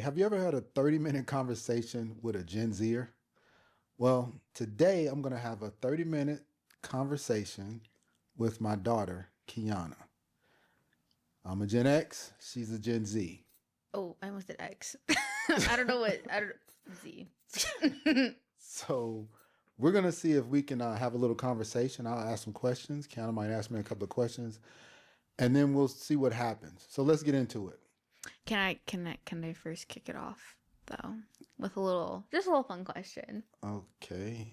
have you ever had a 30-minute conversation with a Gen Zer? Well, today I'm going to have a 30-minute conversation with my daughter, Kiana. I'm a Gen X. She's a Gen Z. Oh, I almost did X. I don't know what. Z. So we're going to see if we can have a little conversation. I'll ask some questions. Kiana might ask me a couple of questions. And then we'll see what happens. So let's get into it. Can I first kick it off though with a little fun question? Okay.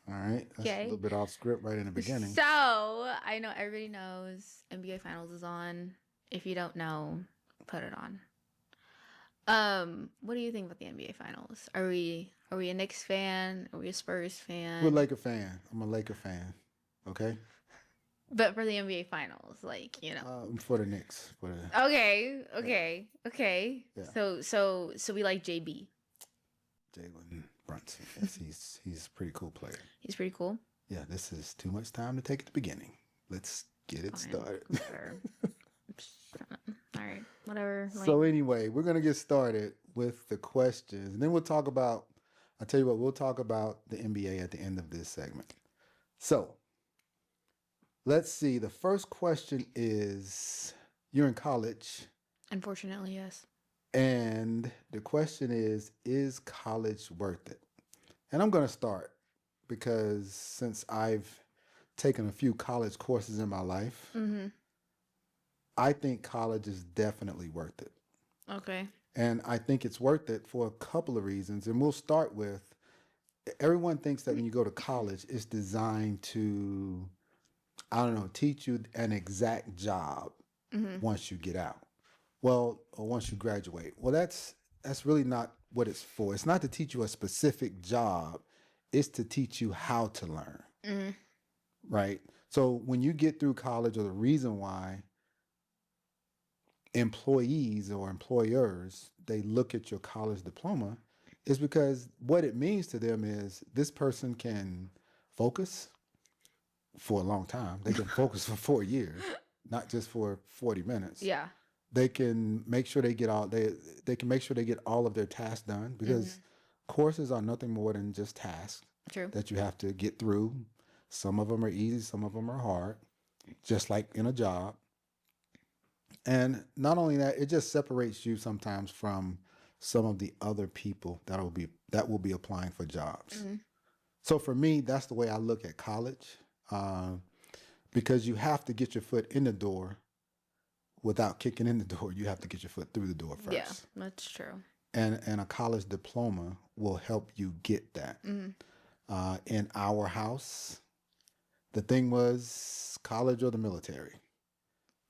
All right. That's Okay. a little bit off script right in the beginning. So I know everybody knows NBA Finals is on. If you don't know, put it on. What do you think about the NBA Finals? Are we a Knicks fan? Are we a Spurs fan? We're a Laker fan. I'm a Laker fan. Okay. But for the NBA Finals, like, you know. For the Knicks. Okay. Yeah. So we like JB. Jalen Brunson. Yes, he's a pretty cool player. He's pretty cool. Yeah, this is too much time to take at the beginning. Let's get it started. Sure. All right, whatever. So anyway, we're going to get started with the questions. And then we'll talk about the NBA at the end of this segment. So let's see. The first question is, you're in college. Unfortunately, yes. And the question is college worth it? And I'm going to start because since I've taken a few college courses in my life, I think college is definitely worth it. Okay. And I think it's worth it for a couple of reasons. And we'll start with, everyone thinks that when you go to college, it's designed to, teach you an exact job once you get out. Well, or once you graduate. Well, that's really not what it's for. It's not to teach you a specific job. It's to teach you how to learn. Right? So when you get through college, or the reason why employees or employers, they look at your college diploma, is because what it means to them is this person can focus for a long time. They can focus for 4 years, not just for 40 minutes. Yeah. They can make sure they get all of their tasks done, because courses are nothing more than just tasks. True. That you have to get through. Some of them are easy, some of them are hard, just like in a job. And not only that, it just separates you sometimes from some of the other people that will be applying for jobs. So for me, that's the way I look at college, because you have to get your foot in the door. Without kicking in the door, you have to get your foot through the door first. Yeah, that's true. And a college diploma will help you get that. In our house, the thing was college or the military.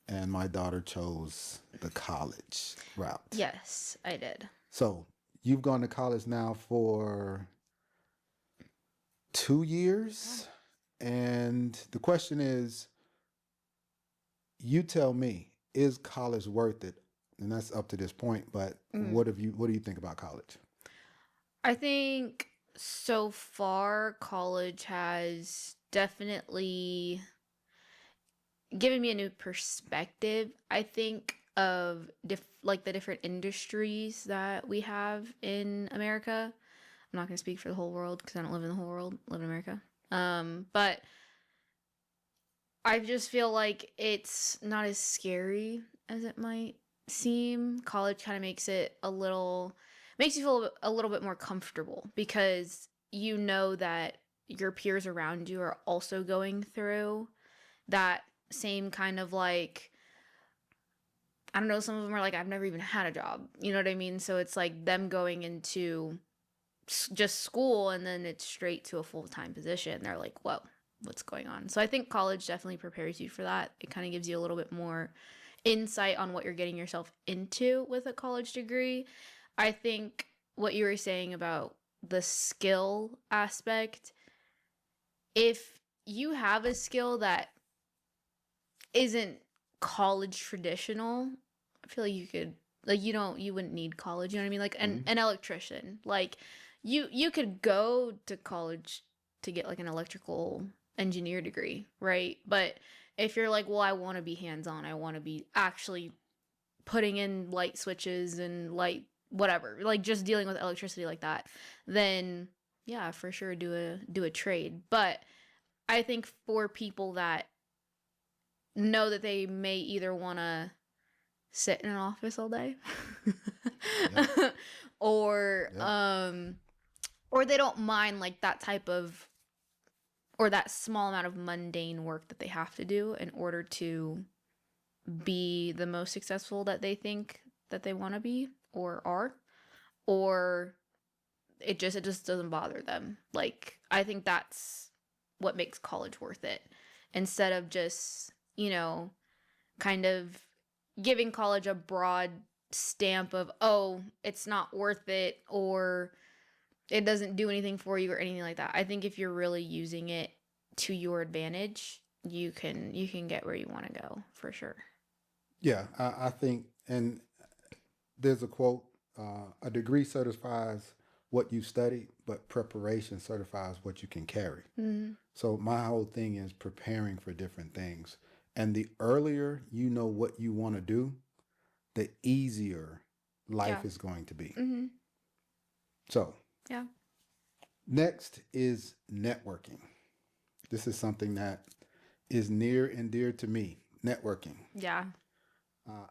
And my daughter chose the college route. Yes, I did. So you've gone to college now for 2 years. And the question is, you tell me, is college worth it? And that's up to this point. But what do you think about college? I think so far college has definitely given me a new perspective, I think, of the different industries that we have in America. I'm not going to speak for the whole world because I don't live in the whole world. I live in America. But I just feel like it's not as scary as it might seem. College kind of makes you feel a little bit more comfortable, because you know that your peers around you are also going through that same kind of like, I don't know, some of them are like, I've never even had a job. You know what I mean? So it's like them going into just school and then it's straight to a full-time position. They're like, whoa, what's going on? So I think college definitely prepares you for that. It kind of gives you a little bit more insight on what you're getting yourself into with a college degree. I think what you were saying about the skill aspect, if you have a skill that isn't college traditional, I feel like you could, like, you wouldn't need college, you know what I mean? Like an electrician, like you could go to college to get like an electrical engineer degree, right? But if you're like, well, I want to be hands-on, I want to be actually putting in light switches and light whatever, like just dealing with electricity like that, then yeah, for sure do a trade. But I think for people that know that they may either want to sit in an office all day Yep. or Yep. or they don't mind like that type of, or that small amount of mundane work that they have to do in order to be the most successful that they think that they want to be or are, or it just doesn't bother them. Like, I think that's what makes college worth it, instead of just, kind of giving college a broad stamp of, oh, it's not worth it, or it doesn't do anything for you or anything like that. I think if you're really using it to your advantage, you can get where you want to go, for sure. Yeah, I think, and there's a quote: "A degree certifies what you studied, but preparation certifies what you can carry." Mm-hmm. So my whole thing is preparing for different things, and the earlier you know what you want to do, the easier life Yeah. is going to be. Mm-hmm. So Yeah. next is networking. This is something that is near and dear to me. Networking. Yeah.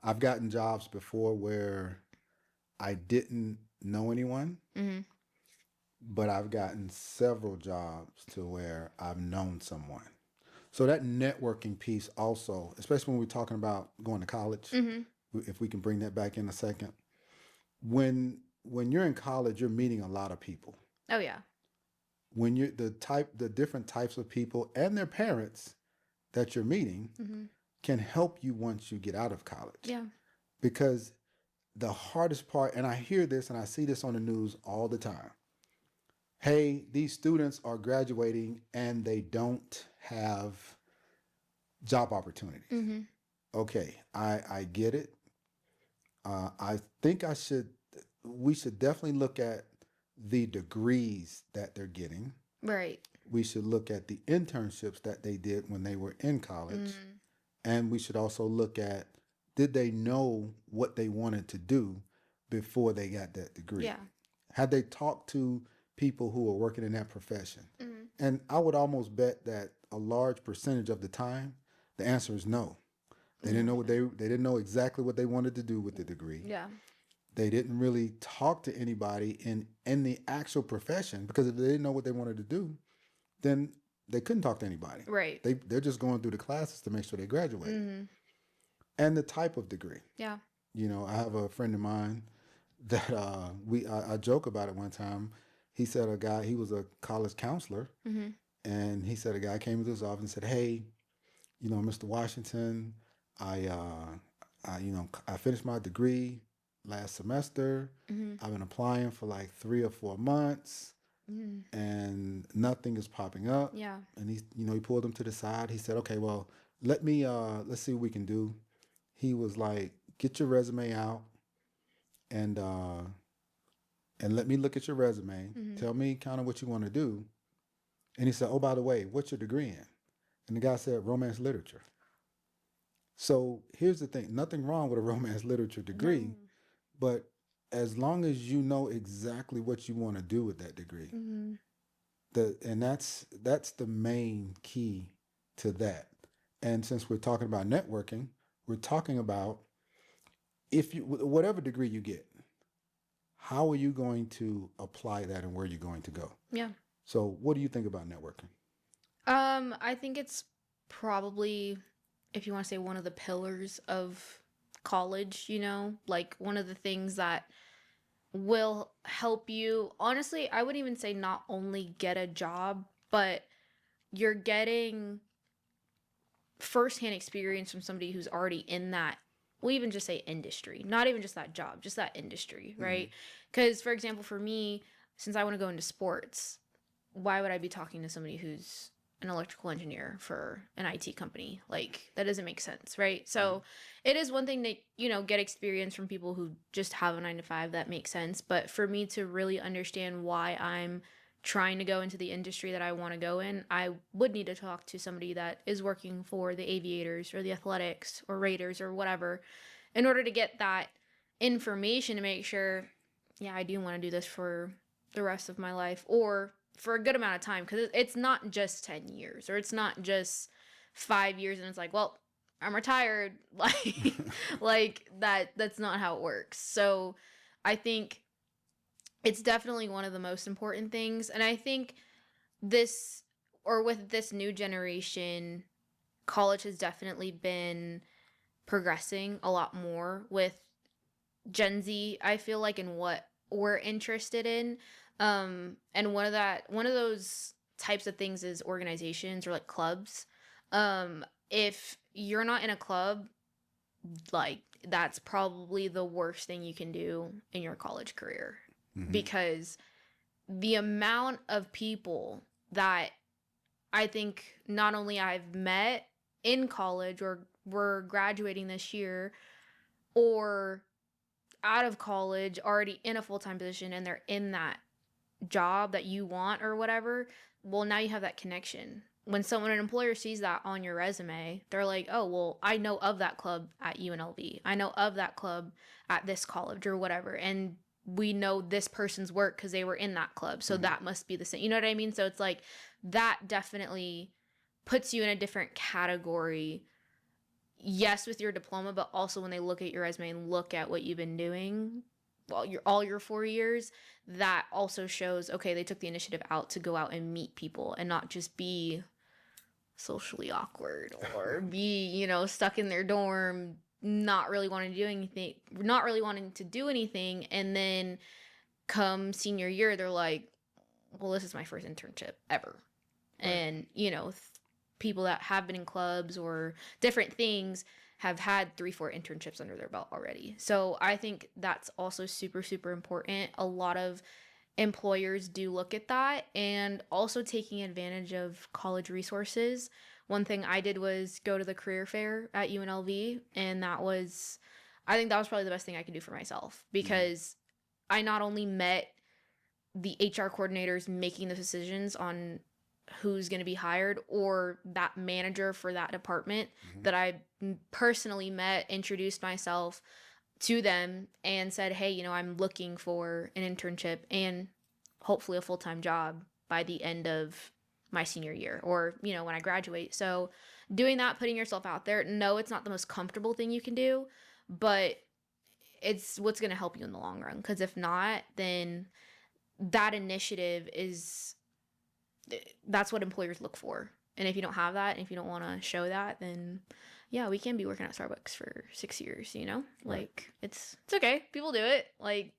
I've gotten jobs before where I didn't know anyone, Mm-hmm. but I've gotten several jobs to where I've known someone. So that networking piece also, especially when we're talking about going to college, Mm-hmm. if we can bring that back in a second. When you're in college, you're meeting a lot of people. Oh yeah. When you're the different types of people and their parents that you're meeting Mm-hmm. can help you once you get out of college. Yeah. Because the hardest part, and I hear this and I see this on the news all the time. Hey, these students are graduating and they don't have job opportunities. Mm-hmm. Okay, I get it. I think we should definitely look at the degrees that they're getting. Right. We should look at the internships that they did when they were in college. Mm-hmm. And we should also look at, did they know what they wanted to do before they got that degree? Yeah. Had they talked to people who were working in that profession? Mm-hmm. And I would almost bet that a large percentage of the time, the answer is no. They didn't know they didn't know exactly what they wanted to do with the degree. Yeah. They didn't really talk to anybody in the actual profession, because if they didn't know what they wanted to do, then they couldn't talk to anybody. Right. They're just going through the classes to make sure they graduate. Mm-hmm. And the type of degree. Yeah. I have a friend of mine that I joke about it one time. He said he was a college counselor, Mm-hmm. and he said a guy came to his office and said, "Hey, Mr. Washington, I finished my degree last semester. Mm-hmm. I've been applying for like 3 or 4 months, Mm-hmm. and nothing is popping up." Yeah. And he pulled him to the side. He said, "Okay, well, let's see what we can do." He was like, "Get your resume out and let me look at your resume. Mm-hmm. Tell me kind of what you want to do." And he said, "Oh, by the way, what's your degree in?" And the guy said, "Romance literature." So here's the thing: nothing wrong with a romance literature degree, No. but as long as you know exactly what you want to do with that degree, Mm-hmm. that's the main key to that. And since we're talking about networking, we're talking about, if you whatever degree you get, how are you going to apply that and where you're going to go? Yeah. So what do you think about networking? I think it's probably, if you want to say, one of the pillars of college, like one of the things that will help you. Honestly, I would even say not only get a job, but you're getting firsthand experience from somebody who's already in that, we'll even just say industry, not even just that job, just that industry, right? Because, for example, for me, since I want to go into sports, why would I be talking to somebody who's an electrical engineer for an IT company? Like, that doesn't make sense, right? So it is one thing to, get experience from people who just have a 9-to-5, that makes sense. But for me to really understand why I'm trying to go into the industry that I want to go in, I would need to talk to somebody that is working for the Aviators or the Athletics or Raiders or whatever, in order to get that information to make sure yeah, I do want to do this for the rest of my life or for a good amount of time, because it's not just 10 years or it's not just 5 years and it's like, well, I'm retired. Like that's not how it works. So I think it's definitely one of the most important things. And I think with this new generation, college has definitely been progressing a lot more with Gen Z, I feel like, in what we're interested in. And one of those types of things is organizations or like clubs. If you're not in a club, like that's probably the worst thing you can do in your college career, because the amount of people that I think not only I've met in college or were graduating this year or out of college already in a full-time position and they're in that job that you want or whatever, well, now you have that connection. When an employer sees that on your resume, they're like, oh, well, I know of that club at UNLV. I know of that club at this college or whatever. And we know this person's work because they were in that club. So that must be the same. You know what I mean? So it's like that definitely puts you in a different category. Yes, with your diploma, but also when they look at your resume and look at what you've been doing all your 4 years, that also shows, okay, they took the initiative out to go out and meet people and not just be socially awkward or be, stuck in their dorm, not really wanting to do anything. And then come senior year, they're like, well, this is my first internship ever. Right. And, people that have been in clubs or different things have had 3-4 internships under their belt already. So I think that's also super, super important. A lot of employers do look at that, and also taking advantage of college resources. One thing I did was go to the career fair at UNLV, and I think that was probably the best thing I could do for myself, because I not only met the HR coordinators making the decisions on who's going to be hired, or that manager for that department that I personally met, introduced myself to them and said, hey, I'm looking for an internship and hopefully a full-time job by the end of my senior year, or, when I graduate. So doing that, putting yourself out there, no, it's not the most comfortable thing you can do, but it's what's going to help you in the long run. Because if not, then that initiative that's what employers look for. And if you don't have that, and if you don't want to show that, then yeah, we can be working at Starbucks for 6 years, Right. Like it's okay. People do it.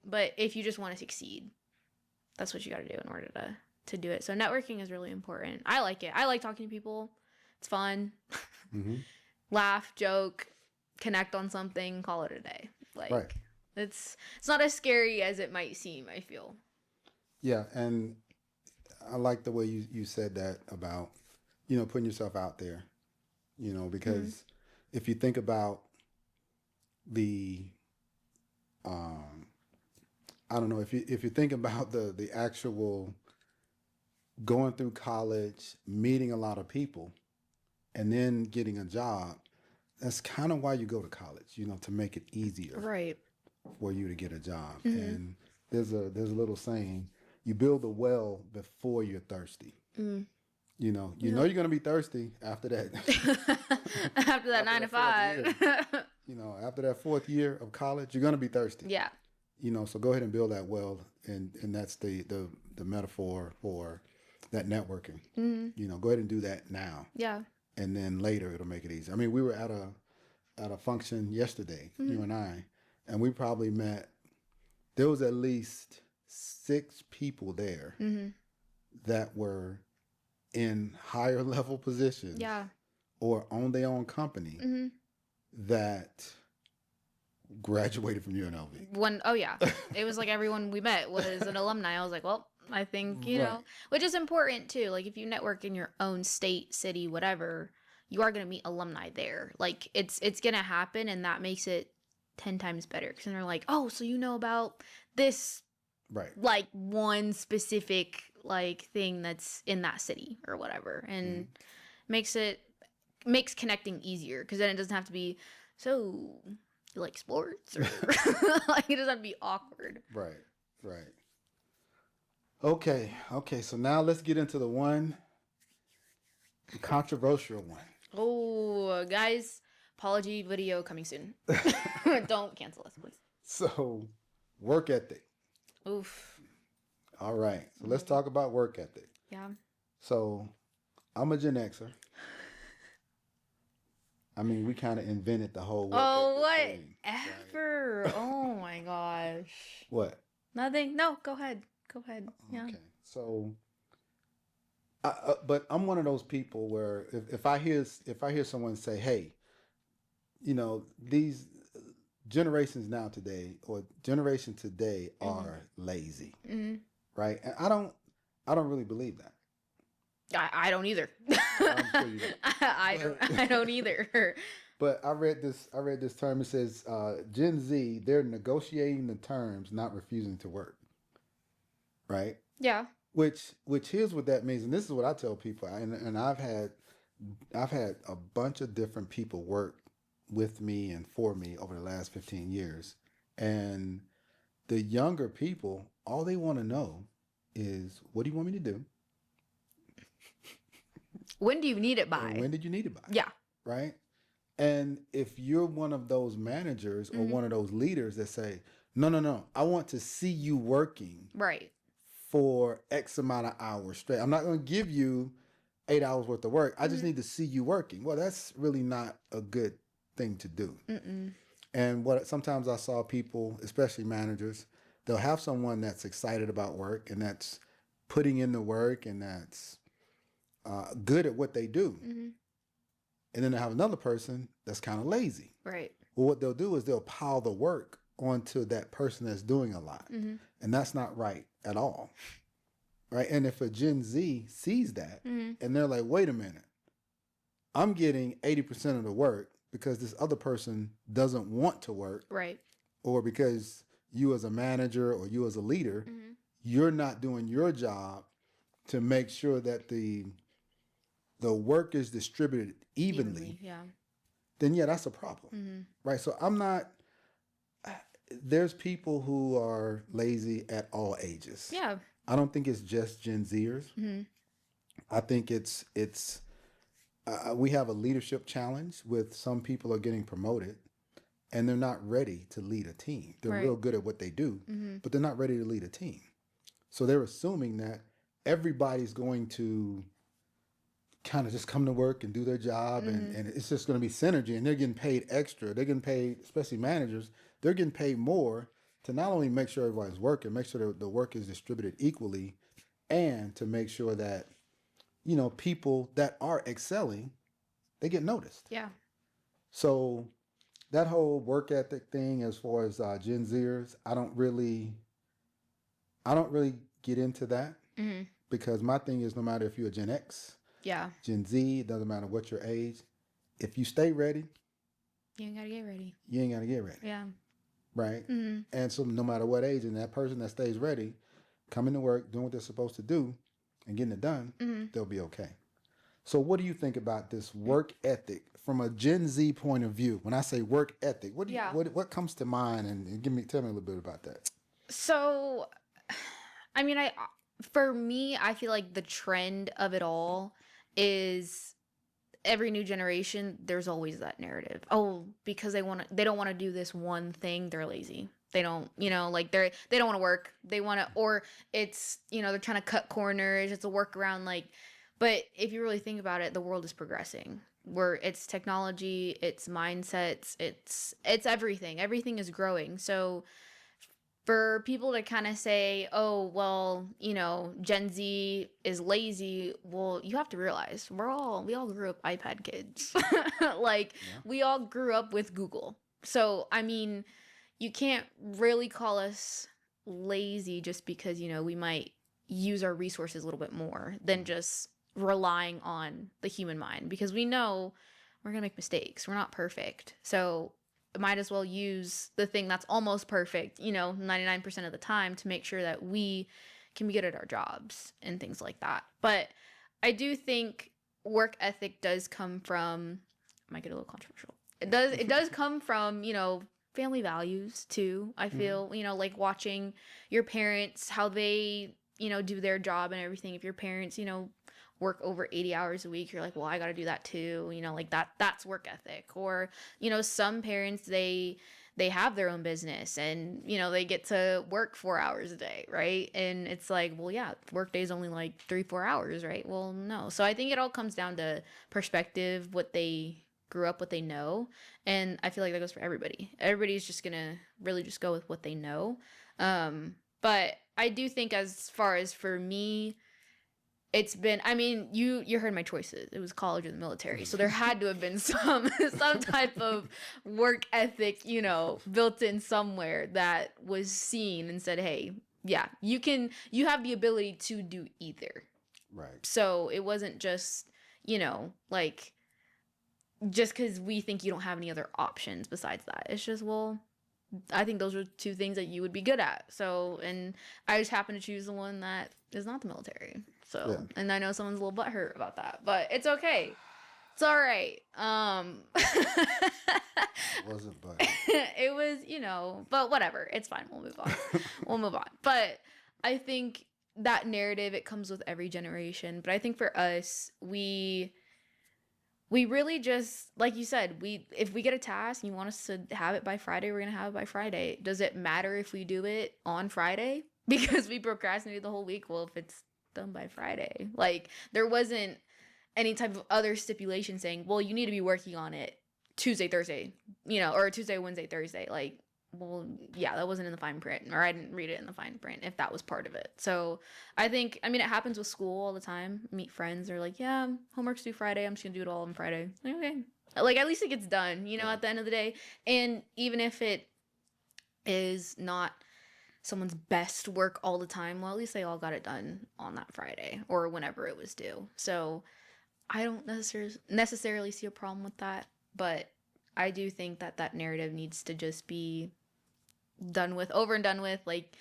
But if you just want to succeed, that's what you got to do in order to do it. So networking is really important. I like it. I like talking to people. It's fun. Laugh, joke, connect on something, call it a day. Right. It's not as scary as it might seem, I feel. Yeah, and I like the way you said that about, putting yourself out there, because if you think about the, I don't know, if you think about the actual going through college, meeting a lot of people, and then getting a job, that's kind of why you go to college, to make it easier for you to get a job. And there's a little saying, you build a well before you're thirsty. You know you're going to be thirsty after that. after that 9 to 5. After that 4th year of college, you're going to be thirsty. Yeah. So go ahead and build that well, and that's the metaphor for that networking. Go ahead and do that now. Yeah. And then later it'll make it easy. I mean, we were at a function yesterday, you and I, and we probably met. There was at least 6 people there that were in higher level positions, or on their own company, that graduated from UNLV. Oh yeah, it was like everyone we met was an alumni. I was like, well, I think which is important too. Like if you network in your own state, city, whatever, you are gonna meet alumni there. Like it's gonna happen, and that makes it 10 times better, because then they're like, oh, so about this. Right. Like one specific thing that's in that city or whatever, and makes connecting easier, because then it doesn't have to be so you like sports or it doesn't have to be awkward. Right. Right. Okay. Okay. So now let's get into the controversial one. Oh, guys, apology video coming soon. Don't cancel us, please. So, work ethic. Oof. All right. So let's talk about work ethic. Yeah. So, I'm a Gen Xer. I mean, we kind of invented the whole work ethic thing, whatever. Right? Oh my gosh. What? Nothing. No, go ahead. Go ahead. Yeah. Okay. So, but I'm one of those people where if I hear someone say, "Hey, these generations now today or generation today are lazy," right? And I don't really believe that. I don't either. I'm sure you don't. I don't either. But I read this term. It says Gen Z, they're negotiating the terms, not refusing to work. Right? Yeah. Which here's what that means, and this is what I tell people. And I've had a bunch of different people work with me and for me over the last 15 years. And the younger people, all they want to know is, what do you want me to do? When do you need it by? And when did you need it by? Yeah. Right? And if you're one of those managers or one of those leaders that say, no, I want to see you working. Right. For X amount of hours straight. I'm not going to give you 8 hours worth of work. I just need to see you working. Well, that's really not a good thing to do. And sometimes I saw people, especially managers, they'll have someone that's excited about work and that's putting in the work and that's good at what they do. And then they have another person that's kind of lazy. Right. Well, what they'll do is they'll pile the work onto that person that's doing a lot. And that's not right at all. Right? And if a Gen Z sees that and they're like, wait a minute, I'm getting 80% of the work because this other person doesn't want to work. Right. Or because you as a manager or you as a leader, you're not doing your job to make sure that the work is distributed evenly. Yeah. Then yeah, that's a problem. Right? So there's people who are lazy at all ages. Yeah. I don't think it's just Gen Zers. I think it's we have a leadership challenge with some people are getting promoted and they're not ready to lead a team. They're real good at what they do, but they're not ready to lead a team. So they're assuming that everybody's going to kind of just come to work and do their job and it's just going to be synergy and they're getting paid extra. They're getting paid, especially managers, they're getting paid more to not only make sure everybody's working, make sure that the work is distributed equally and to make sure that, people that are excelling, they get noticed. Yeah. So that whole work ethic thing as far as Gen Zers, I don't really get into that because my thing is no matter if you're a Gen X, Gen Z, it doesn't matter what your age. If you stay ready, you ain't got to get ready. You ain't got to get ready. Yeah. Right? And so no matter what age, and that person that stays ready, coming to work, doing what they're supposed to do, and getting it done, they'll be okay. So what do you think about this work ethic from a Gen Z point of view? When I say work ethic, what comes to mind? And tell me a little bit about that. So, I mean, for me, I feel like the trend of it all is every new generation, there's always that narrative. Oh, because they don't want to do this one thing, they're lazy. They don't, they don't want to work. They want to, or it's, they're trying to cut corners. It's a workaround. But if you really think about it, the world is progressing. It's technology, it's mindsets, it's everything. Everything is growing. So for people to kind of say, oh, well, Gen Z is lazy. Well, you have to realize we all grew up iPad kids. We all grew up with Google. So, I mean, you can't really call us lazy just because, we might use our resources a little bit more than just relying on the human mind, because we know we're going to make mistakes. We're not perfect. So might as well use the thing that's almost perfect, 99% of the time to make sure that we can be good at our jobs and things like that. But I do think work ethic does come from, might get a little controversial. It does come from, family values too. I feel, like watching your parents, how they, do their job and everything. If your parents, work over 80 hours a week, you're like, well, I got to do that too. Like that's work ethic. Or, some parents, they have their own business and, they get to work 4 hours a day, right? And it's like, well, yeah, work day is only like 3-4 hours, right? Well, no. So I think it all comes down to perspective, what they grew up, what they know. And I feel like that goes for everybody. Everybody's just going to really just go with what they know. But I do think as far as for me, it's been, I mean, you heard my choices. It was college or the military. So there had to have been some type of work ethic, built in somewhere that was seen and said, hey, yeah, you have the ability to do either. Right. So it wasn't just, like, just because we think you don't have any other options besides that. It's just, well, I think those are two things that you would be good at. So, and I just happen to choose the one that is not the military. So, yeah. And I know someone's a little butthurt about that, but it's okay. It's all right. It wasn't, but it was, but whatever. It's fine. We'll move on. We'll move on. But I think that narrative, it comes with every generation. But I think for us, we really just, like you said, if we get a task and you want us to have it by Friday, we're going to have it by Friday. Does it matter if we do it on Friday because we procrastinated the whole week? Well, if it's done by Friday, like there wasn't any type of other stipulation saying, well, you need to be working on it Tuesday, Thursday, or Tuesday, Wednesday, Thursday. Like, well, yeah, that wasn't in the fine print, or I didn't read it in the fine print if that was part of it. So I think, it happens with school all the time. Meet friends, they're like, yeah, homework's due Friday. I'm just gonna do it all on Friday. Like, okay. Like, at least it gets done, at the end of the day. And even if it is not someone's best work all the time, well, at least they all got it done on that Friday or whenever it was due. So I don't necessarily see a problem with that, but I do think that narrative needs to just be done with, over and done with. Like,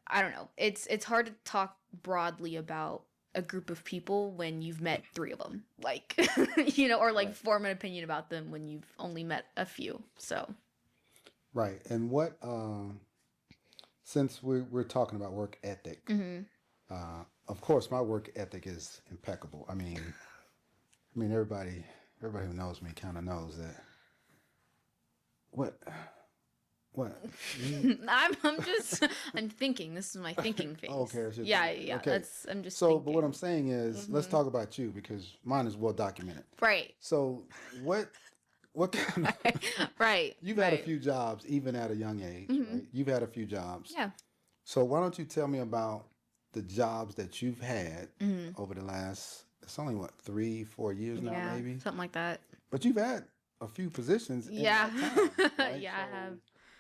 I don't know. It's hard to talk broadly about a group of people when you've met 3 of them, like, or like right. Form an opinion about them when you've only met a few. So. Right. And what, since we're talking about work ethic, of course, my work ethic is impeccable. I mean, everybody who knows me kind of knows that. What? I'm thinking. This is my thinking phase. Okay. Yeah. Okay. I'm just. So, thinking. but what I'm saying is, let's talk about you because mine is well documented. Right. So, what kind of? Right. You've had a few jobs, even at a young age. Right? You've had a few jobs. Yeah. So why don't you tell me about the jobs that you've had over the last? It's only 3-4 years now, maybe something like that. But you've had a few positions. Yeah. In that time, right? Yeah, I have.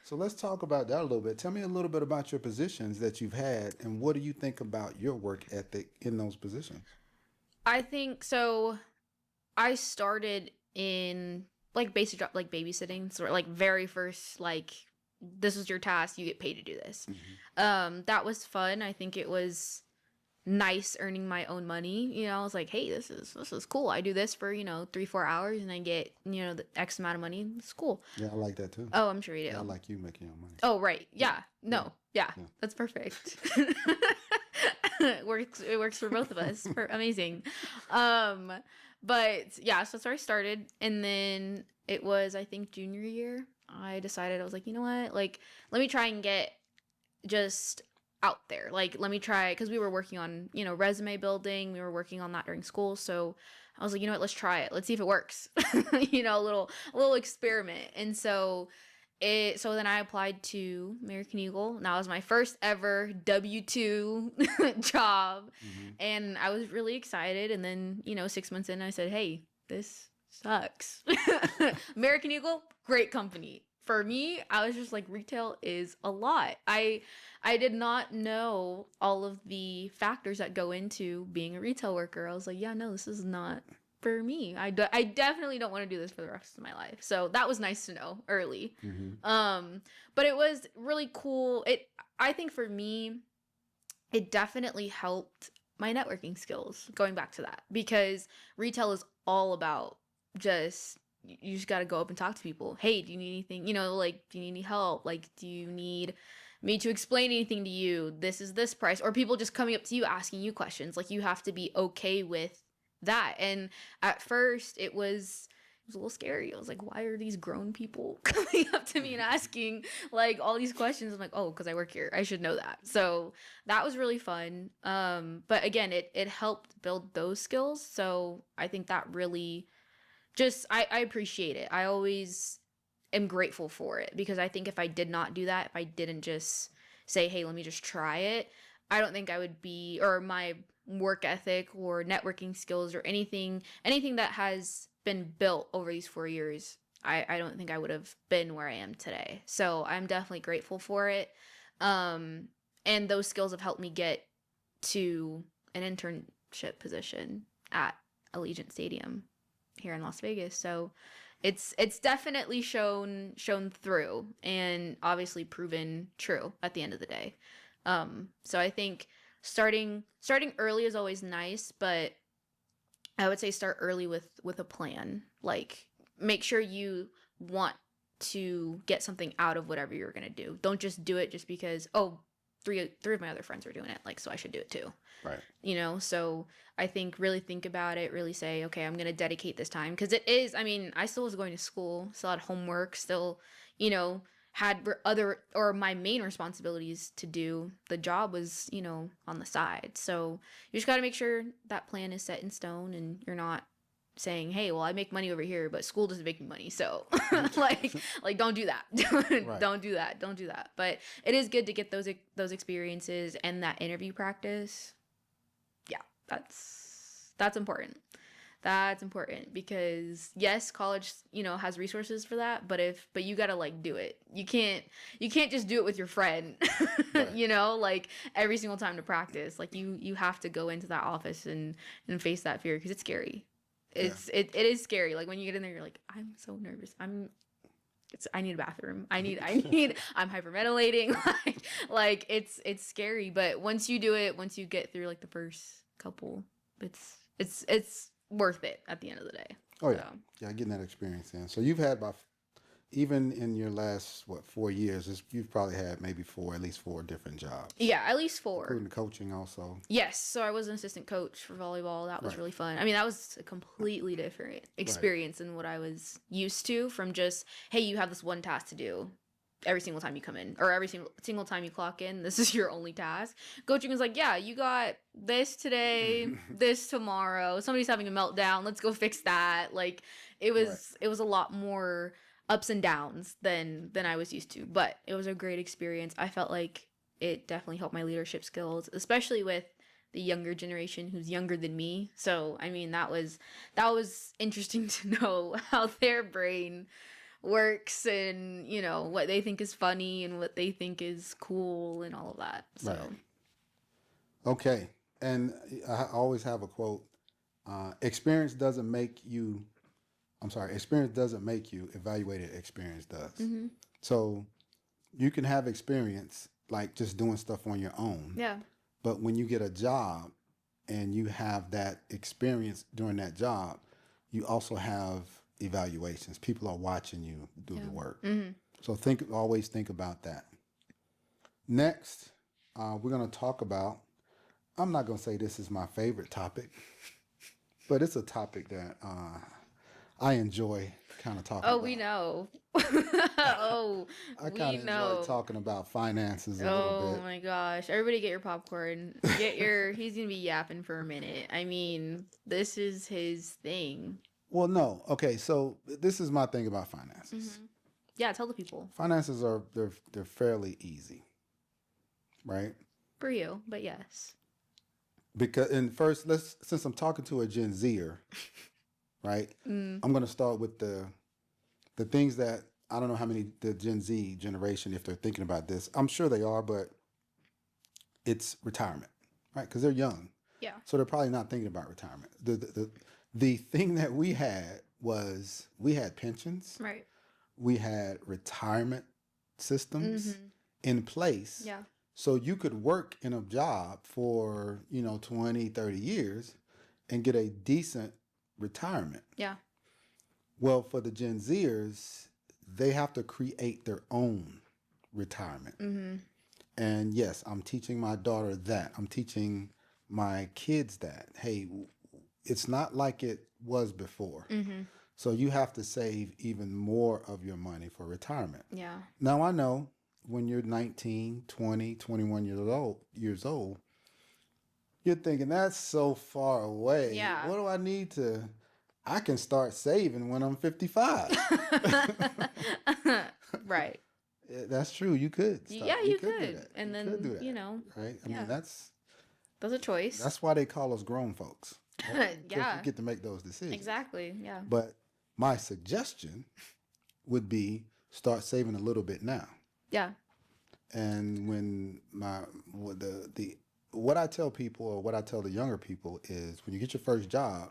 So let's talk about that a little bit. Tell me a little bit about your positions that you've had, and what do you think about your work ethic in those positions? I think so. I started in like basic job, like babysitting, so like very first, like this is your task, you get paid to do this. That was fun. I think it was nice earning my own money. I was like, hey, this is cool. I do this for 3-4 hours and I get the X amount of money. It's cool. Yeah, I like that too. Oh, I'm sure you do. Yeah, I like you making your money. Oh, right. Yeah. No. Yeah. That's perfect. It works for both of us. Amazing. But yeah, so that's where I started. And then it was, I think, junior year. I decided, I was like, you know what? Like, let me try and get just out there. Like, let me try, because we were working on, resume building. We were working on that during school. So I was like, you know what? Let's try it. Let's see if it works. A little experiment. And so then I applied to American Eagle. And that was my first ever W-2 job. And I was really excited. And then, 6 months in, I said, hey, this sucks. American Eagle, great company. For me, I was just like, retail is a lot. I did not know all of the factors that go into being a retail worker. I was like, yeah, no, this is not for me. I definitely don't want to do this for the rest of my life. So that was nice to know early. But it was really cool. I think for me, it definitely helped my networking skills, going back to that, because retail is all about just you just got to go up and talk to people. Hey, do you need anything? Like, do you need any help? Like, do you need me to explain anything to you? This is this price. Or people just coming up to you asking you questions. Like, you have to be okay with that. And at first it was a little scary. I was like, why are these grown people coming up to me and asking like all these questions? I'm like, oh, because I work here, I should know that. So that was really fun. But again, it helped build those skills. So I think that really just, I appreciate it. I always am grateful for it, because I think if I did not do that, if I didn't just say, hey, let me just try it, I don't think I would be, or my work ethic or networking skills or anything that has been built over these 4 years, I don't think I would have been where I am today. So I'm definitely grateful for it. And those skills have helped me get to an internship position at Allegiant Stadium here in Las Vegas. So it's definitely shown through, and obviously proven true at the end of the day. So I think starting early is always nice, but I would say start early with a plan. Like, make sure you want to get something out of whatever you're going to do. Don't just do it just because, oh, three of my other friends are doing it, like, so I should do it too. Right. So I think really think about it, really say, okay, I'm going to dedicate this time. Because it is, I mean, I still was going to school, still had homework, still, had my main responsibilities to do. The job was, on the side. So you just got to make sure that plan is set in stone, and you're not saying, hey, well, I make money over here, but school doesn't make me money. So like don't do that. Right. Don't do that. But it is good to get those experiences and that interview practice. Yeah, that's important. That's important, because yes, college, has resources for that, but you gotta like do it. You can't just do it with your friend, Right. like every single time to practice. Like you have to go into that office and face that fear, because it's scary. It is scary. Like when you get in there, you're like, I'm so nervous. I need a bathroom. I'm hyperventilating. like it's scary. But once you do it, once you get through like the first couple, it's worth it at the end of the day. Oh yeah. Yeah, getting that experience in. So you've had even in your last 4 years, you've probably had maybe at least four different jobs. Yeah, at least 4. Including coaching also. Yes, so I was an assistant coach for volleyball. That was Right. really fun. I mean, that was a completely different experience than what I was used to, from just, hey, you have this one task to do every single time you come in, or every single time you clock in. This is your only task. Coaching was like, yeah, you got this today, this tomorrow. Somebody's having a meltdown. Let's go fix that. Like it was a lot more ups and downs than I was used to, but it was a great experience. I felt like it definitely helped my leadership skills, especially with the younger generation who's younger than me. So, I mean, that was interesting to know how their brain works, and, what they think is funny and what they think is cool and all of that. So, Right. Okay. And I always have a quote, experience doesn't make you, evaluated experience does. mm-hmm. So you can have experience like just doing stuff on your own. Yeah. But when you get a job and you have that experience during that job, you also have evaluations. People are watching you do the work. Mm-hmm. So always think about that. Next, we're going to talk about, I'm not going to say this is my favorite topic, but it's a topic that I enjoy kind of talking about. We know. I kind of enjoy talking about finances a little bit. Oh my gosh. Everybody get your popcorn. He's going to be yapping for a minute. I mean, this is his thing. Well, no. Okay, so this is my thing about finances. Mm-hmm. Yeah, tell the people. Finances they're fairly easy, right? For you, but yes. Because since I'm talking to a Gen Zer, right? I'm going to start with the things that I don't know how many the Gen Z generation, if they're thinking about this. I'm sure they are, but it's retirement, right? Because they're young. Yeah. So they're probably not thinking about retirement. The thing that we had was we had pensions. Right. We had retirement systems in place. Yeah. So you could work in a job for, 20, 30 years and get a decent retirement. Yeah. Well, for the Gen Zers, they have to create their own retirement. Mm-hmm. And yes, I'm teaching my daughter that. I'm teaching my kids that. Hey, it's not like it was before. Mm-hmm. So you have to save even more of your money for retirement. Yeah. Now, I know when you're 19, 20, 21 years old, you're thinking, that's so far away. Yeah. What do I need to? I can start saving when I'm 55. Right. That's true. You could. Start. Yeah, you do could. that. And you then, could do that, right? I yeah. mean, that's a choice. That's why they call us grown folks. Right? Yeah. You get to make those decisions. Exactly. Yeah. But my suggestion would be start saving a little bit now. Yeah. And when what I tell people, or what I tell the younger people, is when you get your first job,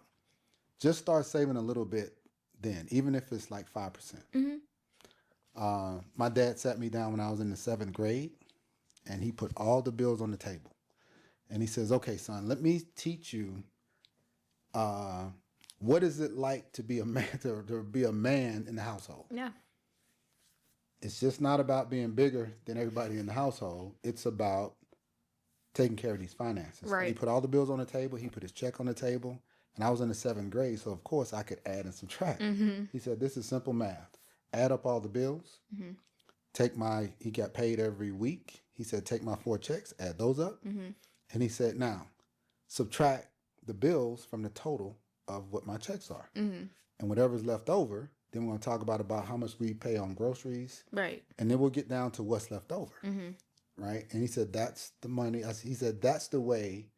just start saving a little bit then, even if it's like 5%. Mm-hmm. My dad sat me down when I was in the 7th grade, and he put all the bills on the table. And he says, okay, son, let me teach you what is it like to be a man, to be a man in the household. Yeah. It's just not about being bigger than everybody in the household. It's about taking care of these finances. Right. And he put all the bills on the table. He put his check on the table. And I was in the 7th grade, so of course I could add and subtract. Mm-hmm. He said, this is simple math. Add up all the bills. Mm-hmm. He got paid every week. He said, take my 4 checks, add those up. Mm-hmm. And he said, now, subtract the bills from the total of what my checks are. Mm-hmm. And whatever's left over, then we're going to talk about how much we pay on groceries. Right. And then we'll get down to what's left over. Mm-hmm. Right? And he said, that's the money. He said, that's the way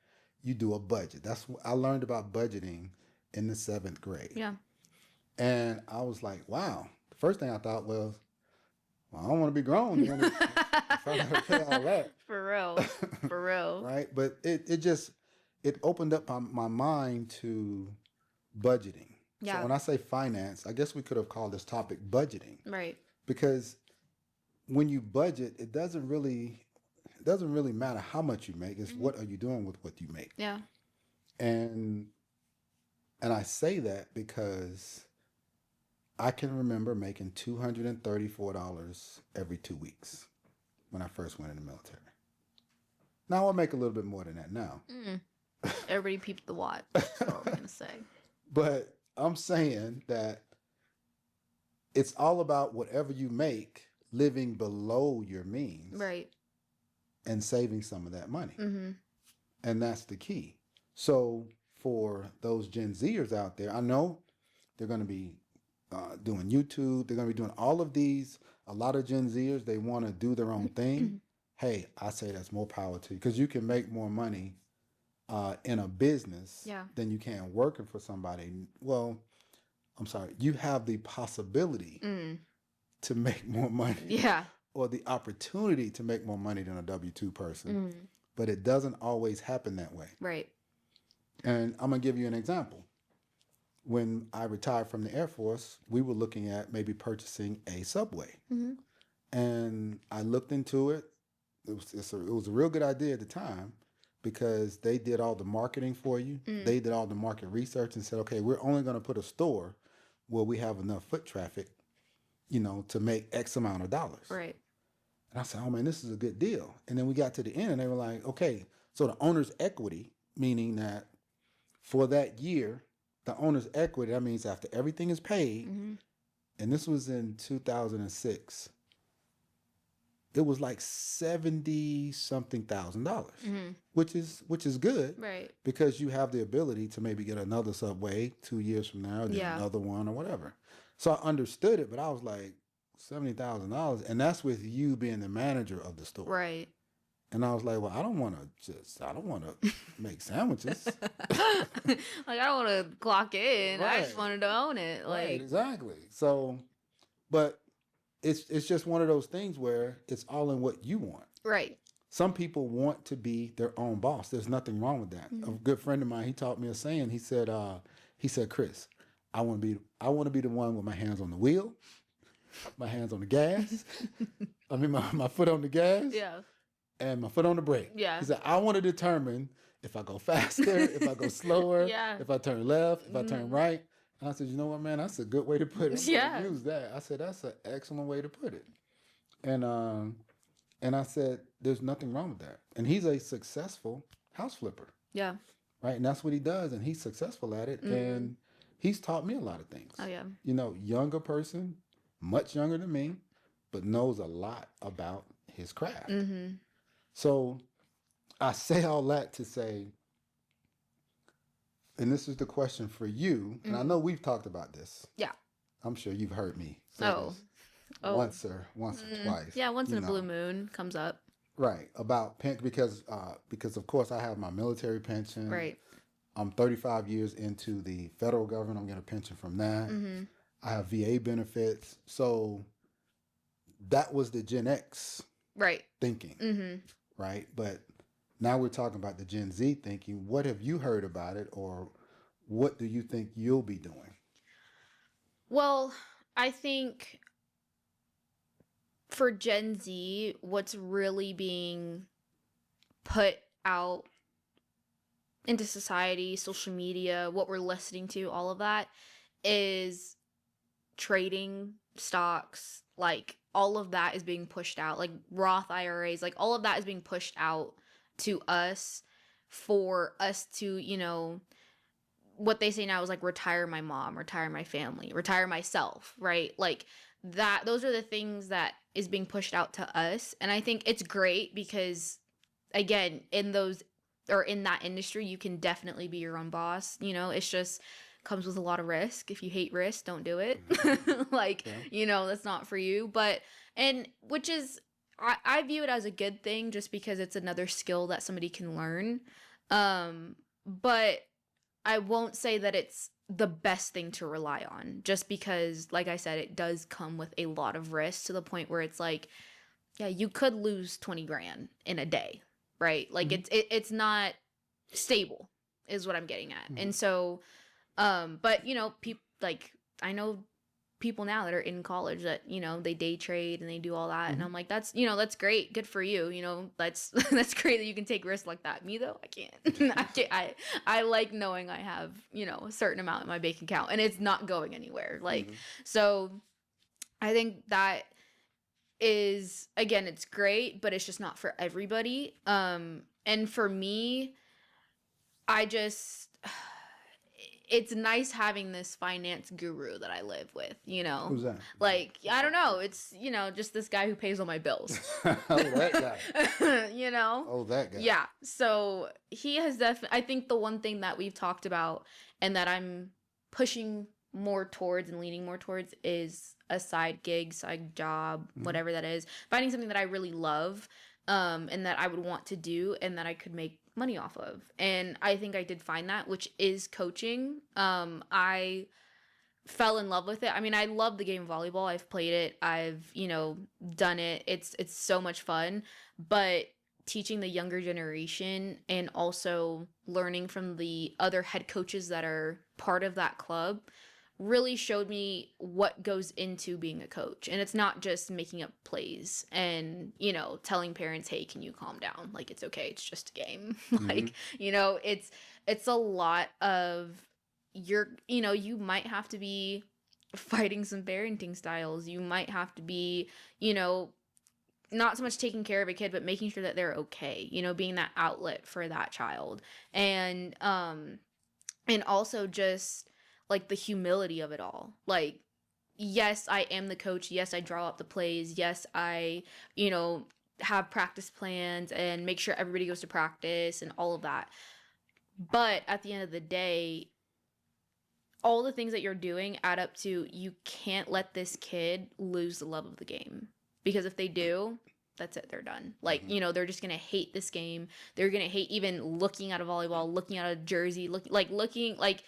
you do a budget. That's what I learned about budgeting in the 7th grade. Yeah. And I was like, wow. The first thing I thought was, well, I don't want to be grown. If I got to pay all that. For real. For real. Right? But it opened up my mind to budgeting. Yeah. So when I say finance, I guess we could have called this topic budgeting. Right. Because when you budget, it doesn't really matter how much you make. It's what are you doing with what you make. Yeah. And I say that because I can remember making $234 every 2 weeks when I first went in the military. Now I make a little bit more than that now. Everybody peeped the watch. That's what I'm gonna say. But I'm saying that it's all about whatever you make, living below your means. Right. And saving some of that money. Mm-hmm. And that's the key. So for those Gen Zers out there, I know they're going to be doing YouTube. They're going to be doing all of these. A lot of Gen Zers, they want to do their own thing. Hey, I say that's more power to you, because you can make more money in a business than you can working for somebody. Well, I'm sorry. You have the possibility to make more money. Yeah. Or the opportunity to make more money than a W-2 person. But it doesn't always happen that way. Right. And I'm going to give you an example. When I retired from the Air Force, we were looking at maybe purchasing a Subway. And I looked into it. It was a real good idea at the time, because they did all the marketing for you. They did all the market research and said, okay, we're only going to put a store where we have enough foot traffic, to make X amount of dollars. Right. And I said, oh man, this is a good deal. And then we got to the end and they were like, okay, so the owner's equity, meaning that for that year, the owner's equity, that means after everything is paid, and this was in 2006, it was like $70-something thousand, which is good, Right. because you have the ability to maybe get another Subway 2 years from now, then another one or whatever. So I understood it, but I was like, $70,000, and that's with you being the manager of the store. Right. And I was like, well, I don't want to make sandwiches. Like, I don't want to clock in. I just Right. wanted to own it. Like, Right, exactly. So, but it's just one of those things where it's all in what you want. right. Some people want to be their own boss. There's nothing wrong with that. A good friend of mine, he taught me a saying. He said, Chris, I want to be the one with my hands on the wheel, my hands on the gas. I mean, my foot on the gas. Yeah. And my foot on the brake. Yeah. He said, I want to determine if I go faster, if I go slower, Yeah. if I turn left, if I turn right. And I said, you know what, man, that's a good way to put it. I'm Yeah. gonna use that. I said, that's an excellent way to put it. And I said, there's nothing wrong with that. And he's a successful house flipper. Yeah. Right. And that's what he does. And he's successful at it. And he's taught me a lot of things. Oh, yeah. You know, younger person, much younger than me, but knows a lot about his craft. So I say all that to say, and this is the question for you, and I know we've talked about this. Yeah. I'm sure you've heard me say Oh. this once or twice. Yeah, once in a know. blue moon comes up. Right. About because of course I have my military pension. Right. I'm 35 years into the federal government. I'm getting a pension from that. I have VA benefits. So that was the Gen X Right. thinking. Right. But now we're talking about the Gen Z thinking. What have you heard about it, or what do you think you'll be doing? Well, I think for Gen Z, what's really being put out into society, social media, what we're listening to, all of that is trading, stocks, like all of that is being pushed out, like Roth IRAs, like all of that is being pushed out to us for us to, you know, what they say now is like retire my mom, retire my family, retire myself, right? Like that, those are the things that is being pushed out to us. And I think it's great because, again, in those or in that industry, you can definitely be your own boss. You know, it's just comes with a lot of risk. If you hate risk, don't do it. Like, you know, that's not for you. But, and which is, I view it as a good thing just because it's another skill that somebody can learn. But I won't say that it's the best thing to rely on just because, like I said, it does come with a lot of risk to the point where it's like, yeah, you could lose 20 grand in a day, right? Like it's not stable is what I'm getting at. And so, but you know, people like, I know people now that are in college that, you know, they day trade and they do all that. And I'm like, that's, you know, that's great. Good for you. You know, that's great that you can take risks like that. Me though, I can't. I like knowing I have, you know, a certain amount in my bank account and it's not going anywhere. Like, so I think that is, again, it's great, but it's just not for everybody. And for me, it's nice having this finance guru that I live with, you know? Who's that? Like, I don't know. It's, you know, just this guy who pays all my bills. Oh, that guy. You know? Oh, that guy. Yeah. So he has definitely, I think the one thing that we've talked about and that I'm pushing more towards and leaning more towards is a side gig, side job, whatever that is. Finding something that I really love and that I would want to do and that I could make money off of. And I think I did find that, which is coaching. I fell in love with it. I mean, I love the game of volleyball. I've played it. I've, you know, done it. It's so much fun. But teaching the younger generation and also learning from the other head coaches that are part of that club really showed me what goes into being a coach. And it's not just making up plays and, you know, telling parents, hey, can you calm down? Like, it's okay. It's just a game. Like, you know, it's a lot of you know, you might have to be fighting some parenting styles. You might have to be, you know, not so much taking care of a kid, but making sure that they're okay, you know, being that outlet for that child. And also just like the humility of it all. Like, yes, I am the coach. Yes, I draw up the plays. Yes, I, you know, have practice plans and make sure everybody goes to practice and all of that. But at the end of the day, all the things that you're doing add up to you can't let this kid lose the love of the game. Because if they do, that's it. They're done. Like, you know, they're just going to hate this game. They're going to hate even looking at a volleyball, looking at a jersey, looking like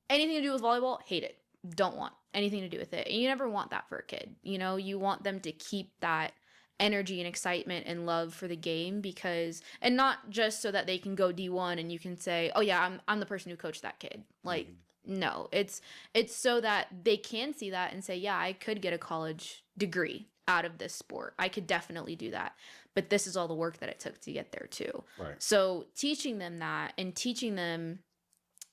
anything to do with volleyball, hate it. Don't want anything to do with it. And you never want that for a kid. You know, you want them to keep that energy and excitement and love for the game because, and not just so that they can go D1 and you can say, oh yeah, I'm the person who coached that kid. Like, no, it's so that they can see that and say, yeah, I could get a college degree out of this sport. I could definitely do that. But this is all the work that it took to get there too. Right. So teaching them that and teaching them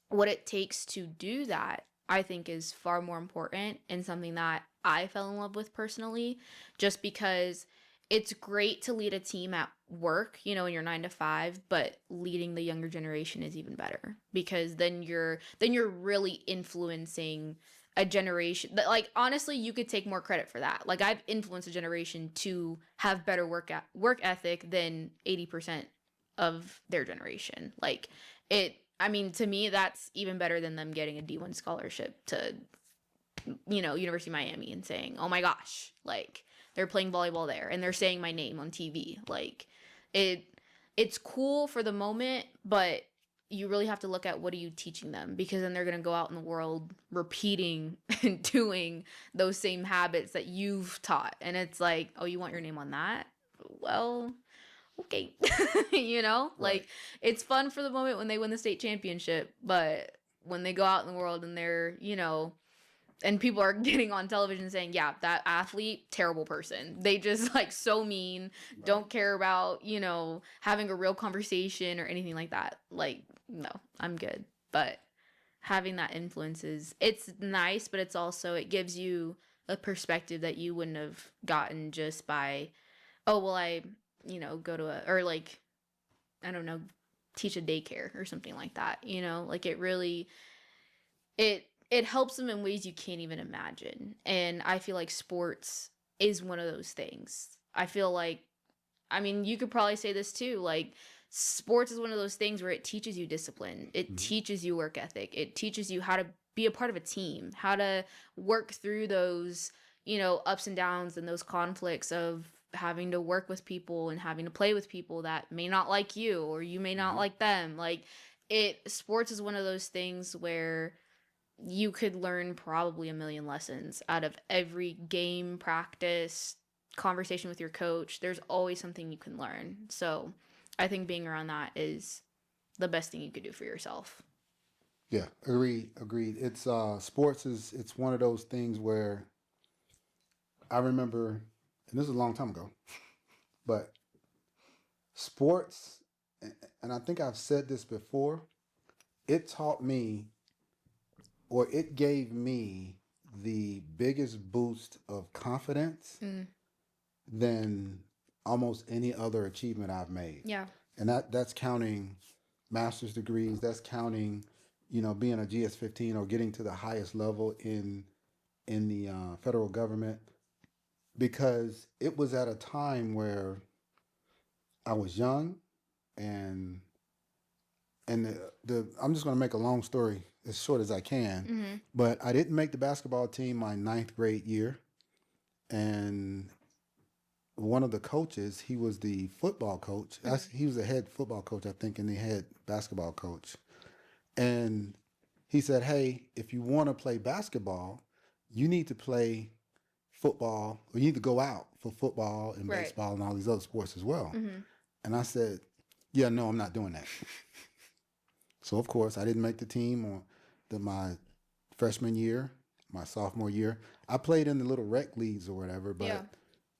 what it takes to do that, I think is far more important and something that I fell in love with personally, just because it's great to lead a team at work, in your 9 to 5, but leading the younger generation is even better, because then you're really influencing a generation that, like, honestly, you could take more credit for that. Like, I've influenced a generation to have better work ethic than 80% of their generation. Like, to me, that's even better than them getting a D1 scholarship to, University of Miami and saying, oh my gosh, like, they're playing volleyball there and they're saying my name on TV. Like, it's cool for the moment, but you really have to look at what are you teaching them, because then they're going to go out in the world repeating and doing those same habits that you've taught. And it's like, oh, you want your name on that? Well, okay. Right. Like, it's fun for the moment when they win the state championship, but when they go out in the world and they're, and people are getting on television saying, yeah, that athlete, terrible person. They just, like, so mean, Right. don't care about, having a real conversation or anything like that. Like, no, I'm good. But having that influence it's nice, but it's also, it gives you a perspective that you wouldn't have gotten just by, oh, well, I, go to or like, I don't know, teach a daycare or something like that, like, it really, it helps them in ways you can't even imagine. And I feel like sports is one of those things. I feel like, you could probably say this too, like, sports is one of those things where it teaches you discipline. It teaches you work ethic. It teaches you how to be a part of a team, how to work through those, ups and downs and those conflicts of having to work with people and having to play with people that may not like you or you may not like them. Like, sports is one of those things where you could learn probably a million lessons out of every game, practice, conversation with your coach. There's always something you can learn. So I think being around that is the best thing you could do for yourself. Yeah, agreed. It's sports it's one of those things where I remember, and this is a long time ago, but sports, and I think I've said this before, it taught me, or it gave me the biggest boost of confidence than almost any other achievement I've made. Yeah. And that's counting master's degrees, that's counting, being a GS-15 or getting to the highest level in the federal government, because it was at a time where I was young, and I'm just going to make a long story as short as I can, but I didn't make the basketball team my 9th grade year, and one of the coaches, he was the football coach. He was the head football coach, I think, and the head basketball coach. And he said, hey, if you want to play basketball, you need to play football, or you need to go out for football and baseball and all these other sports as well. And I said, yeah, no, I'm not doing that. So, of course, I didn't make the team on my freshman year, my sophomore year. I played in the little rec leagues or whatever, but,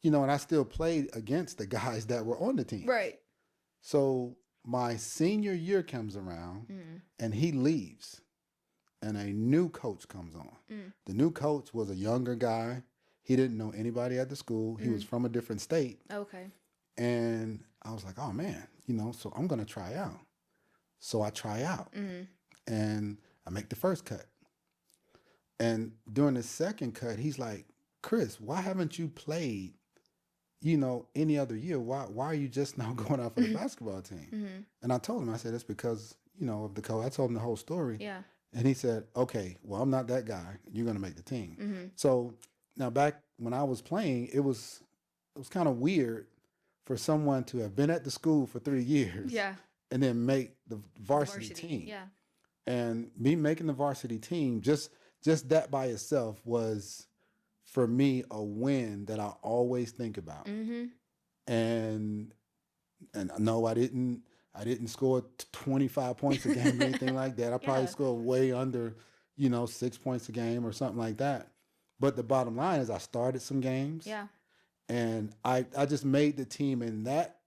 and I still played against the guys that were on the team. Right. So my senior year comes around, and he leaves, and a new coach comes on. The new coach was a younger guy. He didn't know anybody at the school. He was from a different state. Okay. And I was like, oh, man, so I'm going to try out. So I try out, and I make the first cut. And during the second cut, he's like, Chris, why haven't you played, any other year? Why are you just now going out for the basketball team? And I told him, I said, it's because, of the coach. I told him the whole story. Yeah. And he said, okay, well, I'm not that guy. You're going to make the team. So now back when I was playing, it was kind of weird for someone to have been at the school for 3 years. Yeah. And then make the varsity team. Yeah. And me making the varsity team, just that by itself was, for me, a win that I always think about. And no, I didn't score 25 points a game or anything like that. I probably scored way under, 6 points a game or something like that. But the bottom line is I started some games. Yeah. And I just made the team, and that,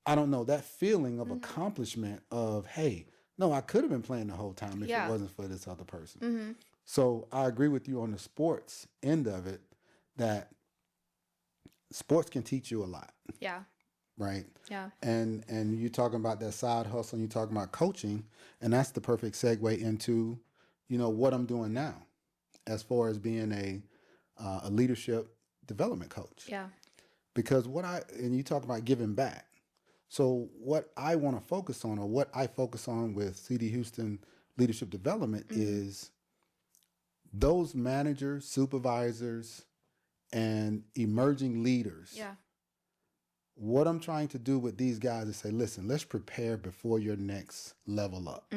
I don't know, that feeling of accomplishment of, hey, no, I could have been playing the whole time if it wasn't for this other person. So I agree with you on the sports end of it, that sports can teach you a lot, Yeah. right? Yeah. And you're talking about that side hustle, and you're talking about coaching, and that's the perfect segue into, what I'm doing now, as far as being a leadership development coach. Yeah. Because and you talk about giving back. So what I want to focus on, or what I focus on with CD Houston Leadership Development, is those managers, supervisors, and emerging leaders. Yeah. What I'm trying to do with these guys is say, listen, let's prepare before your next level up.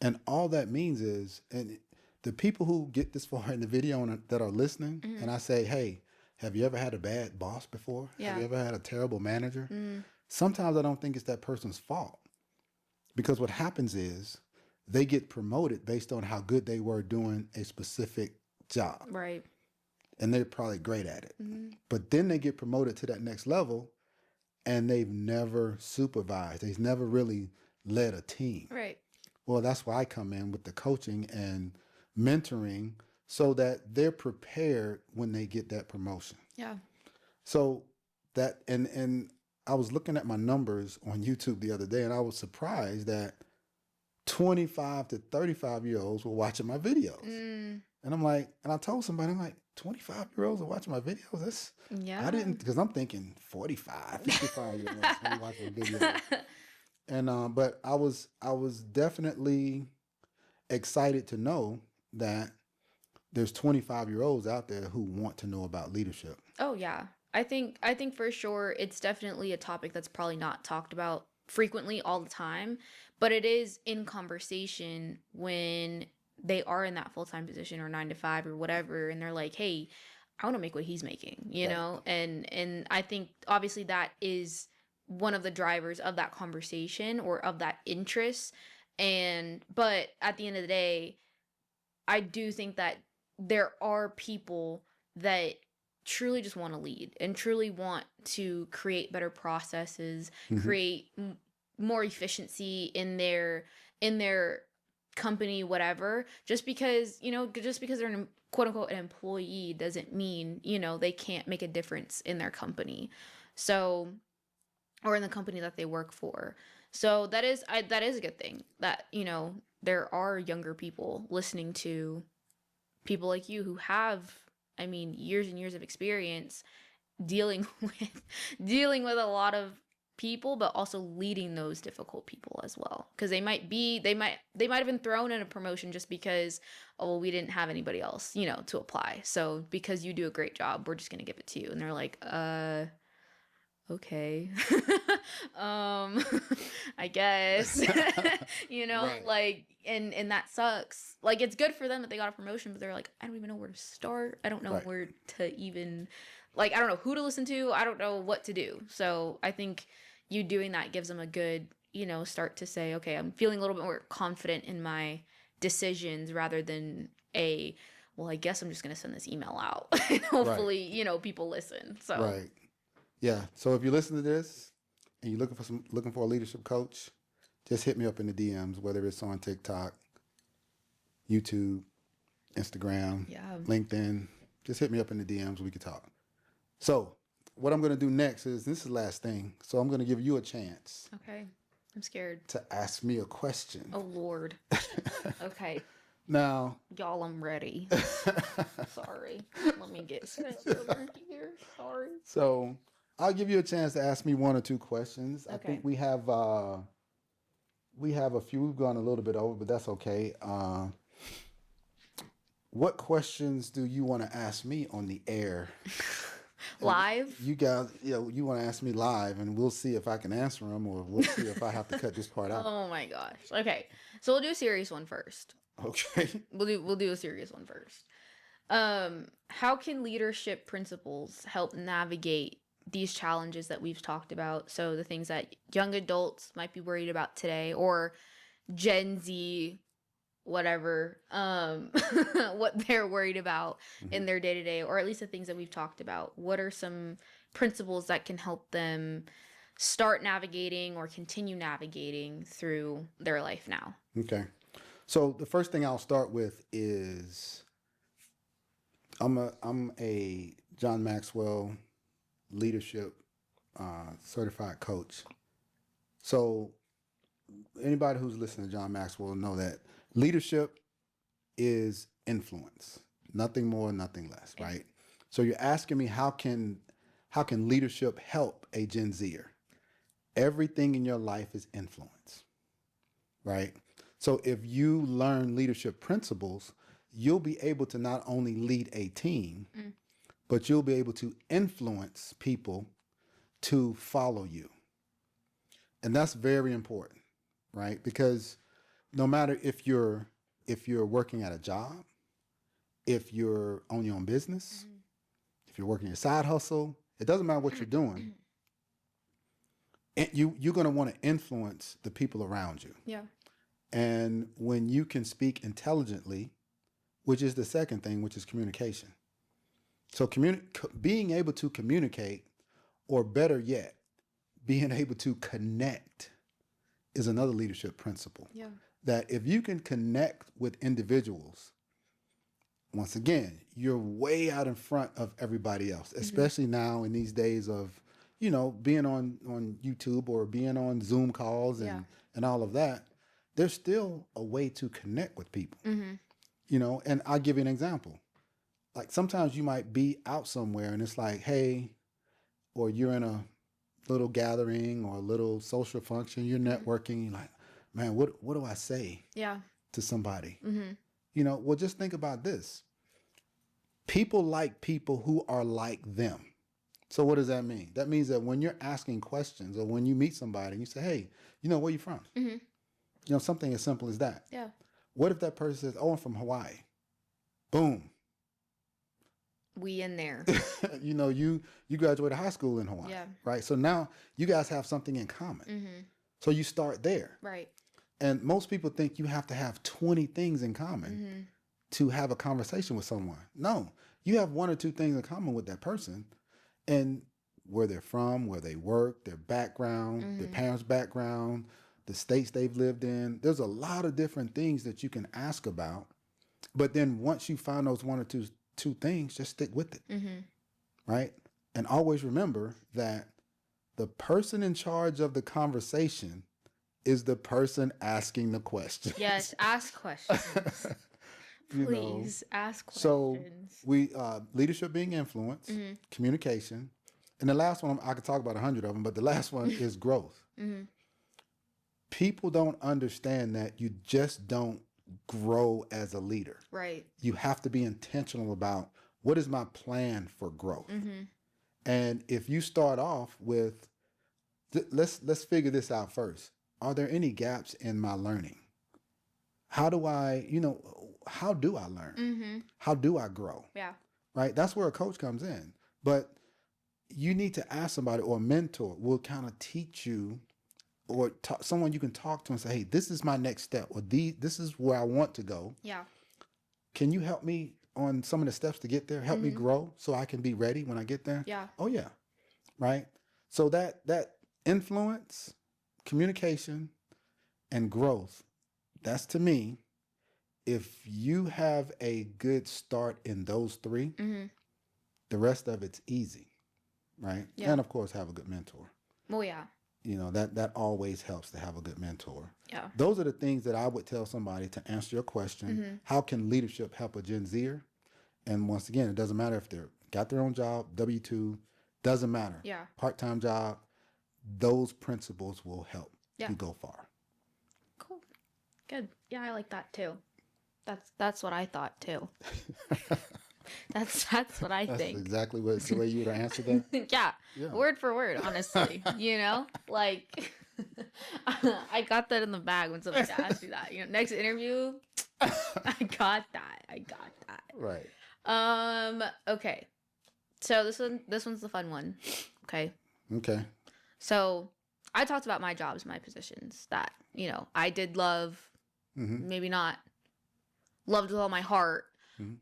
And all that means is, and the people who get this far in the video and that are listening, and I say, hey, have you ever had a bad boss before? Yeah. Have you ever had a terrible manager? Sometimes I don't think it's that person's fault, because what happens is they get promoted based on how good they were doing a specific job. Right. And they're probably great at it. But then they get promoted to that next level, and they've never supervised. They've never really led a team. Right. Well, that's why I come in with the coaching and mentoring, so that they're prepared when they get that promotion. Yeah. So that, and I was looking at my numbers on YouTube the other day, and I was surprised that 25 to 35-year-olds were watching my videos. And I'm like, and I told somebody, I'm like, 25-year-olds are watching my videos? That's, Yeah. I didn't, because I'm thinking 45, 55-year-olds are watching videos. And, but I was definitely excited to know that there's 25-year-olds out there who want to know about leadership. Oh yeah. I think for sure it's definitely a topic that's probably not talked about frequently all the time, but it is in conversation when they are in that full-time position or 9 to 5 or whatever, and they're like, hey, I want to make what he's making, you know? And I think obviously that is one of the drivers of that conversation or of that interest. But at the end of the day, I do think that there are people that truly just want to lead and truly want to create better processes, create more efficiency in their company, whatever. Just because they're an quote unquote an employee doesn't mean, they can't make a difference in their company. So, or in the company that they work for. So that is a good thing that, there are younger people listening to people like you who have, years and years of experience dealing with a lot of people, but also leading those difficult people as well. Because they might have been thrown in a promotion just because, we didn't have anybody else, to apply. So because you do a great job, we're just gonna give it to you. And they're like, okay. I guess. Right. Like, and that sucks. Like, it's good for them that they got a promotion, but they're like, I don't even know where to start. I don't know where to even, like, I don't know who to listen to. I don't know what to do. So I think you doing that gives them a good, start to say, okay, I'm feeling a little bit more confident in my decisions rather than well, I guess I'm just going to send this email out. And hopefully, people listen. So. Right. Yeah. So if you listen to this and you're looking for a leadership coach, just hit me up in the DMs, whether it's on TikTok, YouTube, Instagram, LinkedIn. Just hit me up in the DMs. We can talk. So what I'm going to do next is, this is the last thing. So I'm going to give you a chance. Okay. I'm scared. To ask me a question. Oh, Lord. Okay. Now. Y'all, I'm ready. Sorry. Let me get set over here. Sorry. So I'll give you a chance to ask me one or two questions. Okay. I think we have a few. We've gone a little bit over, but that's okay. What questions do you want to ask me on the air? Live? You guys, you want to ask me live, and we'll see if I can answer them, or we'll see if I have to cut this part out. Oh my gosh. Okay. So we'll do a serious one first. Okay. We'll do a serious one first. How can leadership principles help navigate these challenges that we've talked about? So the things that young adults might be worried about today, or Gen Z, whatever, what they're worried about in their day-to-day, or at least the things that we've talked about. What are some principles that can help them start navigating or continue navigating through their life now? Okay. So the first thing I'll start with is I'm a John Maxwell leadership certified coach. So anybody who's listening to John Maxwell know that leadership is influence, nothing more, nothing less, right? So you're asking me how can leadership help a Gen Zer? Everything in your life is influence, right? So if you learn leadership principles, you'll be able to not only lead a team, but you'll be able to influence people to follow you. And that's very important, right? Because no matter if you're working at a job, if you're on your own business, if you're working your side hustle, it doesn't matter what you're doing. You're going to want to influence the people around you. Yeah. And when you can speak intelligently, which is the second thing, which is communication. So being able to communicate, or better yet, being able to connect is another leadership principle. Yeah. That if you can connect with individuals, once again, you're way out in front of everybody else, especially now in these days of, being on YouTube or being on Zoom calls and all of that. There's still a way to connect with people, and I'll give you an example. Like sometimes you might be out somewhere and it's like, hey, or you're in a little gathering or a little social function, you're networking, you're like, man, what do I say to somebody? Well, just think about this. People like people who are like them. So what does that mean? That means that when you're asking questions or when you meet somebody and you say, hey, where you from? Something as simple as that. Yeah. What if that person says, oh, I'm from Hawaii? Boom. We in there. You graduated high school in Hawaii, right? So now you guys have something in common. So you start there. Right. And most people think you have to have 20 things in common to have a conversation with someone. No, you have one or two things in common with that person, and where they're from, where they work, their background, their parents' background, the states they've lived in. There's a lot of different things that you can ask about. But then once you find those one or two things, just stick with it, right? And always remember that the person in charge of the conversation is the person asking the question. Yes, ask questions. Please ask questions. So we leadership being influence, communication, and the last one, I could talk about 100 of them, but the last one is growth. People don't understand that you just don't grow as a leader. Right. You have to be intentional about what is my plan for growth. And if you start off with, let's figure this out first. Are there any gaps in my learning? How do I learn? How do I grow? Yeah. Right? That's where a coach comes in. But you need to ask somebody, or a mentor will kind of teach you, or someone you can talk to and say, hey, this is my next step, or this is where I want to go. Yeah. Can you help me on some of the steps to get there? Help me grow so I can be ready when I get there? Yeah. Oh, yeah. Right? So that influence, communication, and growth, that's, to me, if you have a good start in those three, the rest of it's easy, right? Yeah. And, of course, have a good mentor. Oh, yeah. That always helps to have a good mentor. Yeah. Those are the things that I would tell somebody to answer your question. How can leadership help a Gen Zer? And once again, it doesn't matter if they're got their own job, W-2, doesn't matter. Yeah. Part-time job, those principles will help you go far. Cool. Good. Yeah, I like that too. That's what I thought too. That's what I think. That's exactly the way you would have answered that. Yeah, word for word, honestly. Like I got that in the bag when somebody asked me that. Next interview, I got that. Right. Okay. So this one's the fun one. Okay. Okay. So I talked about my jobs, my positions that I did love. Maybe not loved with all my heart,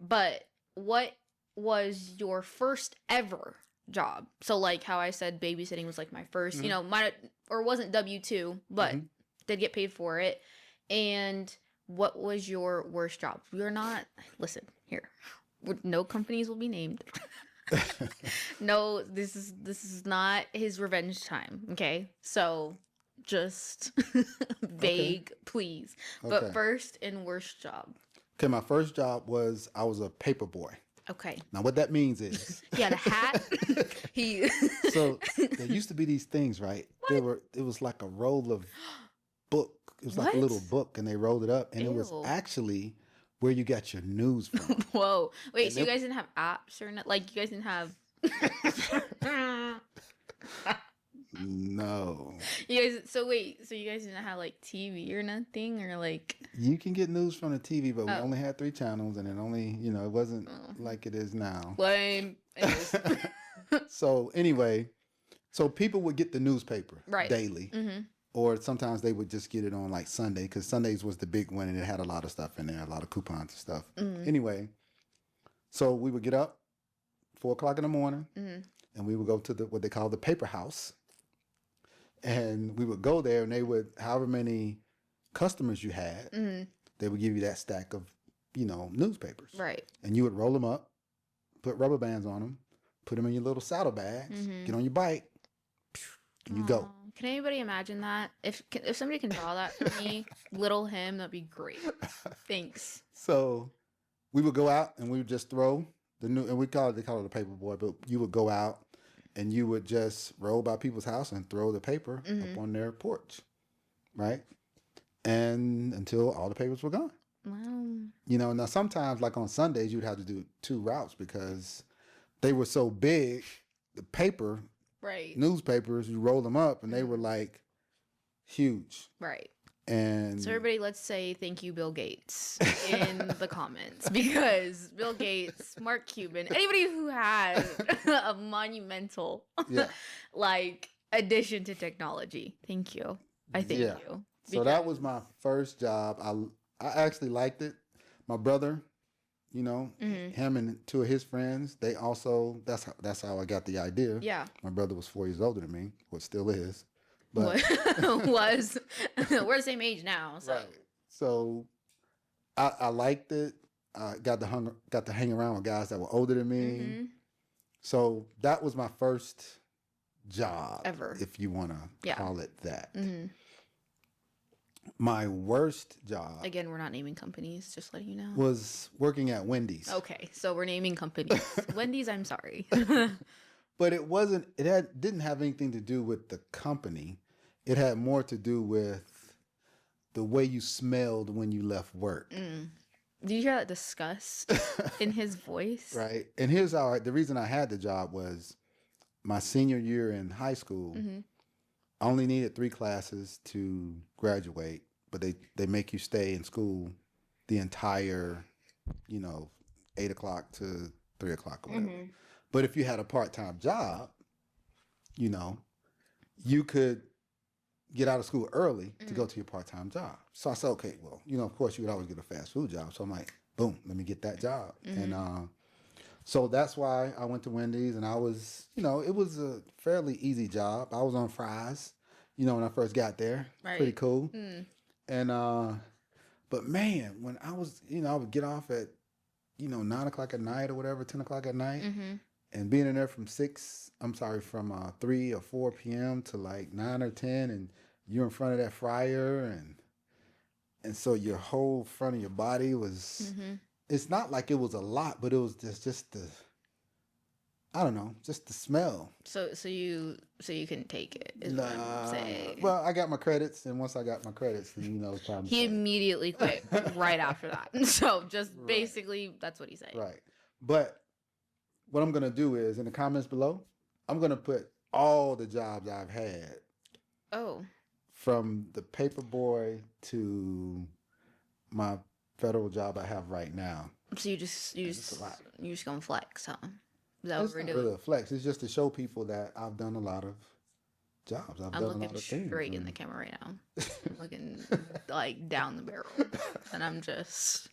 but what was your first ever job? So like how I said babysitting was like my first, wasn't W-2, but did get paid for it. And what was your worst job? We're not, listen, here. No companies will be named. No, this is not his revenge time, okay? So just vague, please. But Okay. first and worst job. Okay, my first job was I was a paper boy. Okay. Now, what that means is, He had a hat. He so there used to be these things, right? It was like a roll of book. It was like a What? little book, and they rolled it up, and it was Ew. actually where you got your news from. Whoa. Wait, And so you it- guys didn't have apps or not? Like you guys didn't have No, so you guys didn't have like TV or nothing or like you can get news from the TV, but we Oh. only had 3 channels, and it only, it wasn't Oh. like it is now. lame. Anyways. So anyway, so people would get the newspaper Right. daily. Mhm. Or sometimes they would just get it on like Sunday, because Sundays was the big one and it had a lot of stuff in there, a lot of coupons and stuff. Mhm. Anyway, so we would get up 4:00 in the morning Mhm. and we would go to what they call the paper house. And we would go there and they would, however many customers you had, Mhm. they would give you that stack of, newspapers. Right. And you would roll them up, put rubber bands on them, put them in your little saddle bags, Mhm. get on your bike, and you go. Aw. Can anybody imagine that? If somebody can draw that for me, little him, that'd be great. Thanks. So we would go out and we would just throw the new, and they call it a paper boy, but you would go out and you would just roll by people's house and throw the paper Mhm. up on their porch, right? And until all the papers were gone. Wow. Now sometimes like on Sundays, you'd have to do 2 routes because they were so big, the paper, Right. newspapers, you roll them up and they were like huge. Right. And So everybody, let's say thank you, Bill Gates, in the comments, because Bill Gates, Mark Cuban, anybody who had a monumental yeah. like addition to technology, thank you. I thank Yeah. you. So that was my first job. I actually liked it. My brother, Mhm. him and 2 of his friends, they also, that's how I got the idea. Yeah. My brother was 4 years older than me, which still is. But was we're the same age now, so right. So I liked it. I got to hang around with guys that were older than me. Mhm. So that was my first job, Ever. if you want to Yeah. call it that. Mhm. My worst job Again, we're not naming companies, just letting you know. was working at Wendy's. Okay, so we're naming companies. Wendy's, I'm sorry. But didn't have anything to do with the company. It had more to do with the way you smelled when you left work. Did you hear that disgust in his voice? Right. And here's the reason I had the job was my senior year in high school. Mhm. I only needed 3 classes to graduate, but they make you stay in school the entire, 8 o'clock to 3 o'clock or whatever. Mhm. But if you had a part-time job, you could get out of school early to go to your part-time job. So I said, okay, well, of course you would always get a fast food job. So I'm like, boom, let me get that job. And so that's why I went to Wendy's, and I was, it was a fairly easy job. I was on fries, when I first got there. Right. Pretty cool. Mm. And but man, when I was, I would get off at, 9 o'clock at night or whatever, 10 o'clock at night. Mhm. And being in there from 3 or 4 p.m. to like 9 or 10, and you're in front of that fryer, and so your whole front of your body was, Mhm. it's not like it was a lot, but it was just the, I don't know, just the smell. So you couldn't take it. Is what I'm saying. Well, I got my credits, and once I got my credits, then it's time to He say. immediately quit right after that. So just Right. basically, that's what he said. Right. But what I'm going to do is, in the comments below, I'm going to put all the jobs I've had, Oh. from the paper boy to my federal job I have right now. So you just a lot. gonna flex, huh? Is that It's what we're not doing? really a flex. It's just to show people that I've done a lot of jobs. I've I'm done a looking lot of things. straight in the and- camera right now. I'm looking like down the barrel. And I'm just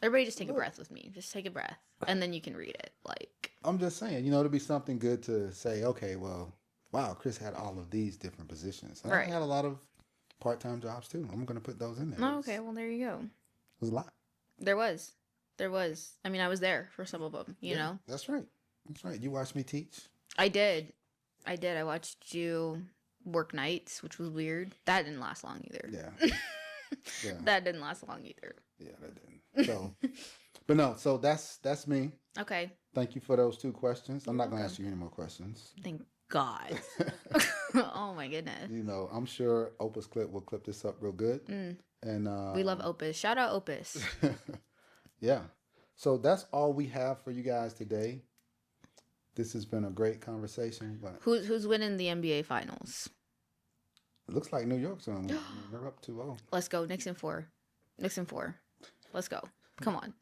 everybody just take a Look. breath with me. Just take a breath. And then you can read it. Like I'm just saying, it'll be something good to say, okay, well, wow, Chris had all of these different positions. And Right. I had a lot of part-time jobs too. I'm going to put those in there. Oh, okay. Well, there you go. It was a lot. There was. I mean, I was there for some of them, you know? That's right. That's right. You watched me teach? I did. I watched you work nights, which was weird. That didn't last long either. Yeah. Yeah. That didn't last long either. Yeah, that didn't. So, but no, so that's me. Okay. Thank you for those 2 questions. I'm You're not going to welcome. ask you any more questions. Thank God. Oh my goodness. You know, I'm sure Opus Clip will clip this up real good. And We love Opus. Shout out Opus. Yeah. So that's all we have for you guys today. This has been a great conversation. But Who's winning the NBA Finals? it looks like New York's on. They're up 2-0. Let's go. Knicks in 4. Knicks in 4. Let's go. Come on.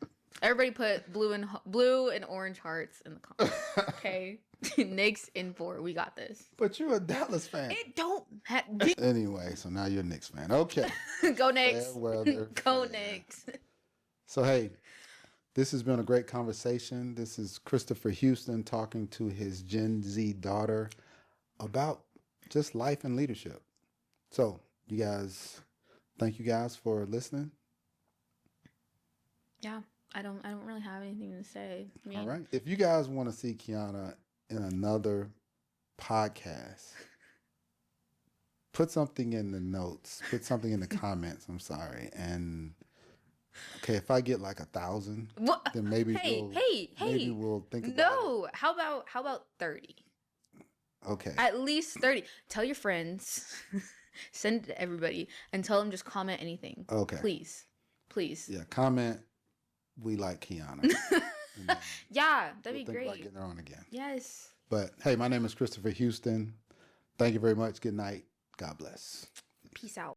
Everybody put blue and orange hearts in the comments. Okay. Knicks in 4. We got this. But you're a Dallas fan. It don't matter. Anyway, so now you're a Knicks fan. Okay. Go Knicks. Fair weather. Go Knicks. So, hey, this has been a great conversation. This is Christopher Houston talking to his Gen Z daughter about just life and leadership. So, thank you guys for listening. Yeah, I don't really have anything to say. All right. If you guys want to see Kiana in another podcast, put something in the notes. Put something in the comments. I'm sorry. And okay, if I get like 1,000, then maybe maybe we'll think about it. No, how about 30? Okay. At least 30. Tell your friends. Send it to everybody and tell them just comment anything. Okay. Please. Yeah, comment. We like Kiana. Yeah, that'd be think great. about getting her on again. Yes. But hey, my name is Christopher Houston. Thank you very much. Good night. God bless. Peace out.